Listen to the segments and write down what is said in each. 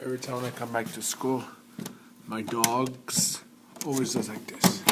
Every time I come back to school, my dogs always does like this.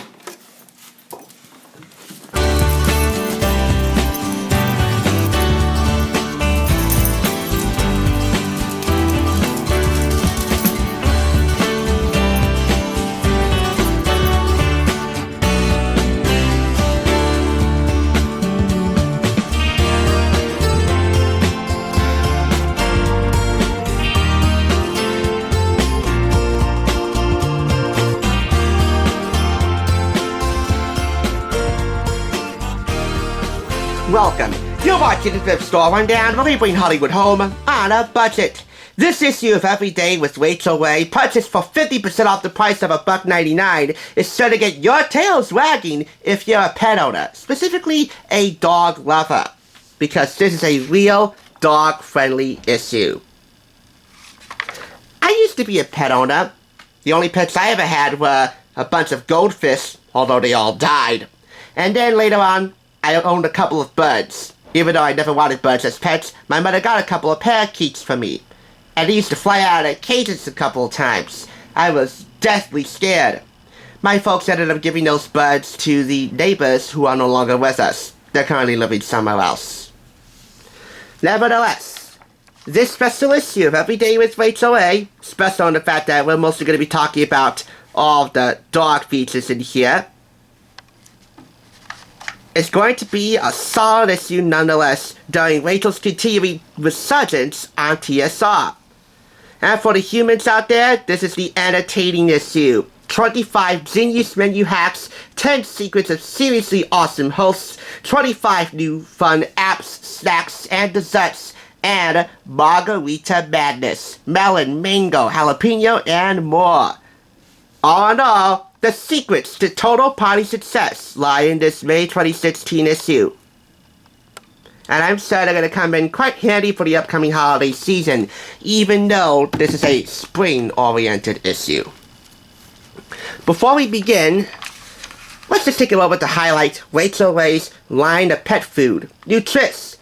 Welcome. You're watching the Thrift Store Rundown, where we bring Hollywood home on a budget. This issue of Every Day with Rachael Ray, purchased for 50% off the price of $1.99, is sure to get your tails wagging if you're a pet owner, specifically a dog lover, because this is a real dog-friendly issue. I used to be a pet owner. The only pets I ever had were a bunch of goldfish, although they all died. And then later on, I owned a couple of birds. Even though I never wanted birds as pets, my mother got a couple of parakeets for me. And they used to fly out of cages a couple of times. I was deathly scared. My folks ended up giving those birds to the neighbors who are no longer with us. They're currently living somewhere else. Nevertheless, this special issue of Every Day with Rachael Ray, special on the fact that we're mostly going to be talking about all the dog features in here, it's going to be a solid issue nonetheless during Rachel's continuing resurgence on TSR. And for the humans out there, this is the entertaining issue. 25 genius menu hacks, 10 secrets of seriously awesome hosts, 25 new fun apps, snacks, and desserts, and margarita madness, melon, mango, jalapeno, and more. All in all, the secrets to total party success lie in this May 2016 issue. And I'm sure they're going to come in quite handy for the upcoming holiday season, even though this is a spring-oriented issue. Before we begin, let's just take a moment to highlight Rachael Ray's line of pet food, Nutrish.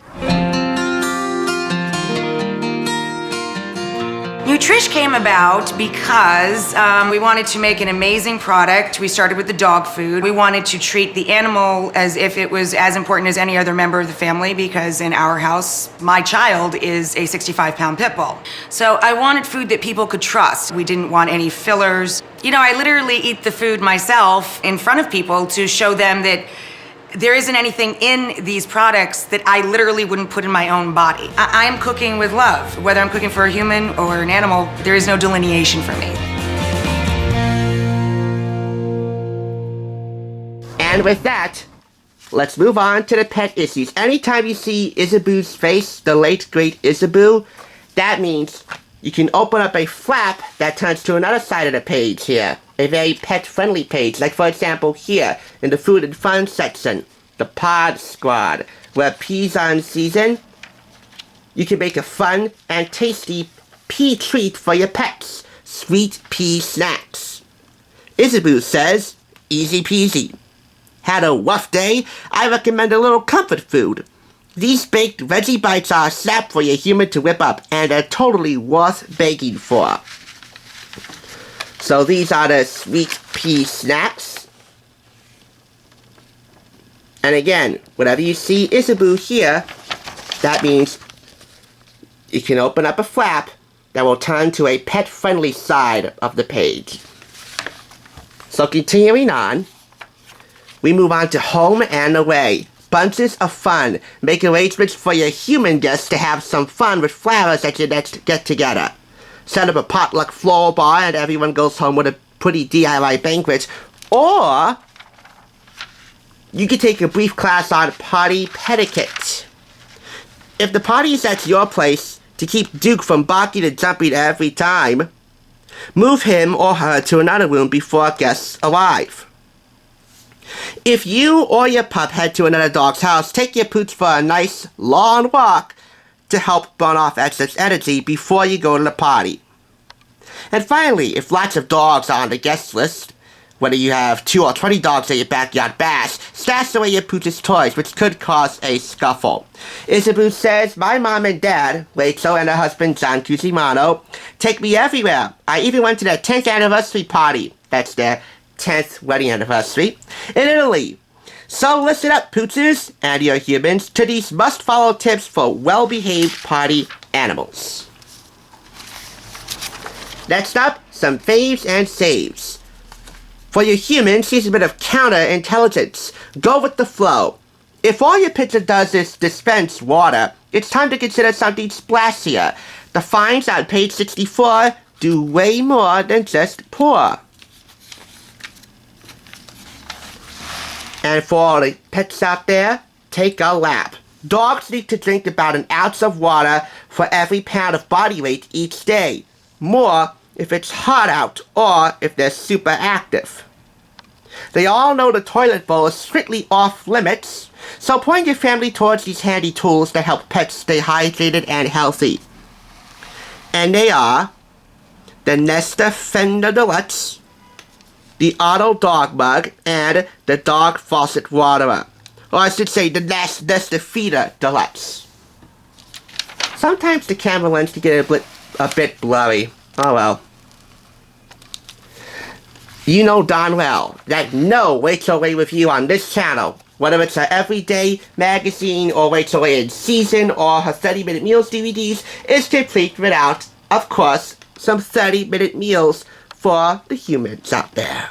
Nutrish came about because we wanted to make an amazing product. We started with the dog food. We wanted to treat the animal as if it was as important as any other member of the family, because in our house, my child is a 65-pound pit bull. So I wanted food that people could trust. We didn't want any fillers. You know, I literally eat the food myself in front of people to show them that there isn't anything in these products that I literally wouldn't put in my own body. I am cooking with love. Whether I'm cooking for a human or an animal, there is no delineation for me. And with that, let's move on to the pet issues. Anytime you see Isabeau's face, the late great Isabeau, that means you can open up a flap that turns to another side of the page here. A very pet-friendly page, like for example here, in the food and fun section, the Pod Squad, where peas are in season. You can make a fun and tasty pea treat for your pets, sweet pea snacks. Isabeau says, easy peasy. Had a rough day? I recommend a little comfort food. These baked veggie bites are a snap for your human to whip up, and are totally worth begging for. So these are the sweet pea snacks. And again, whenever you see Isabeau here, that means you can open up a flap that will turn to a pet-friendly side of the page. So continuing on, we move on to home and away. Bunches of fun. Make arrangements for your human guests to have some fun with flowers at your next get-together. Set up a potluck floral bar and everyone goes home with a pretty DIY banquet. Or you could take a brief class on party etiquette. If the party is at your place, to keep Duke from barking and jumping every time, move him or her to another room before guests arrive. If you or your pup head to another dog's house, take your pooch for a nice, long walk to help burn off excess energy before you go to the party. And finally, if lots of dogs are on the guest list, Whether you have 2 or 20 dogs at your backyard bash, stash away your pooch's toys, which could cause a scuffle. Isabu says, my mom and dad, Rachel and her husband John Cusimano, take me everywhere. I even went to their 10th anniversary party. That's their 10th wedding anniversary in Italy. So listen up, pooches and your humans, to these must-follow tips for well-behaved party animals. Next up, some faves and saves. For your humans, here's a bit of counterintelligence. Go with the flow. If all your pizza does is dispense water, it's time to consider something splashier. The finds on page 64 do way more than just pour. And for all the pets out there, take a lap. Dogs need to drink about an ounce of water for every pound of body weight each day. More if it's hot out or if they're super active. They all know the toilet bowl is strictly off limits, so point your family towards these handy tools that help pets stay hydrated and healthy. And they are the Nesta Fender Deluxe, the Auto Dog Mug, and the Dog Faucet Waterer. Or I should say the Nesta Feeder Deluxe. Sometimes the camera lens can get a bit blurry. Oh well. You know darn well that no Rachael Ray review on this channel, whether it's her everyday magazine or Rachael Ray in season or her 30-minute meals DVDs, is complete without, of course, some 30-minute meals for the humans out there.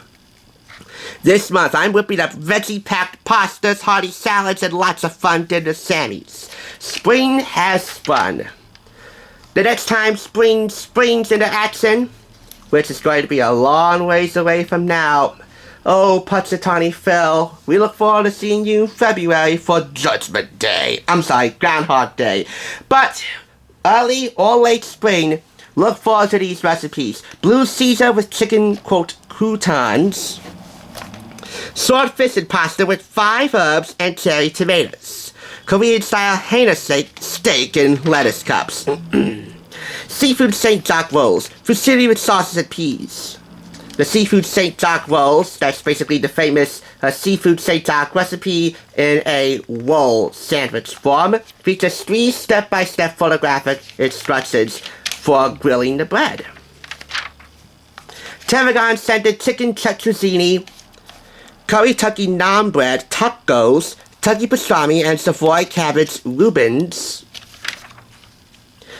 This month, I'm whipping up veggie-packed pastas, hearty salads, and lots of fun dinner sammies. Spring has sprung. The next time spring springs into action, which is going to be a long ways away from now. Oh, Punxsutawney Phil, we look forward to seeing you in February for Judgment Day. I'm sorry, Groundhog Day. But early or late spring, look forward to these recipes. Blue Caesar with chicken, quote, croutons. Swordfish and pasta with 5 herbs and cherry tomatoes. Korean-style Haina steak in lettuce cups. Seafood St. Jacques rolls, fusilli with sauces and peas. The Seafood St. Jacques rolls, that's basically the famous Seafood St. Jacques recipe in a roll sandwich form, features 3 step-by-step photographic instructions for grilling the bread. Tarragon scented chicken tetrazzini, curry turkey naan bread, tacos, turkey pastrami, and Savoy cabbage Rubens.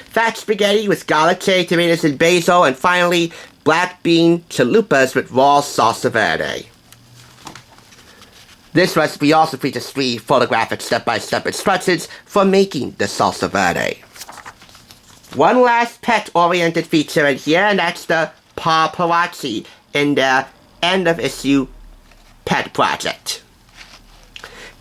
Fat spaghetti with garlic, cherry tomatoes, and basil, and finally, black bean chalupas with raw salsa verde. This recipe also features 3 photographic step-by-step instructions for making the salsa verde. One last pet-oriented feature in here, and that's the paparazzi in their end-of-issue pet project.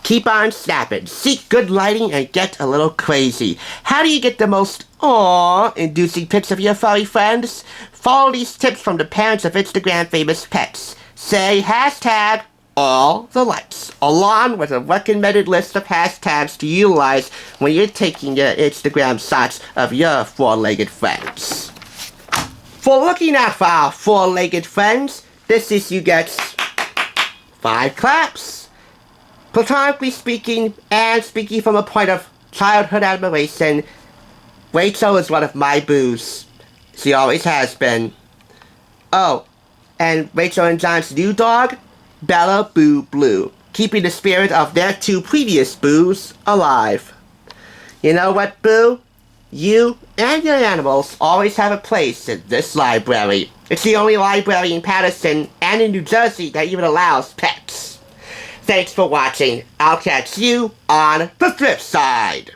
Keep on snapping, seek good lighting, and get a little crazy. How do you get the most awe-inducing pics of your furry friends? Follow these tips from the parents of Instagram famous pets. Say hashtag all the lights, along with a recommended list of hashtags to utilize when you're taking your Instagram shots of your 4-legged friends. For looking out for our 4-legged friends, this issue gets 5 claps. Platonically speaking, and speaking from a point of childhood admiration, Rachel is one of my boos. She always has been. Oh, and Rachel and John's new dog, Bella Boo Blue, keeping the spirit of their 2 previous boos alive. You know what, Boo? You and your animals always have a place in this library. It's the only library in Patterson and in New Jersey that even allows pets. Thanks for watching. I'll catch you on the flip side.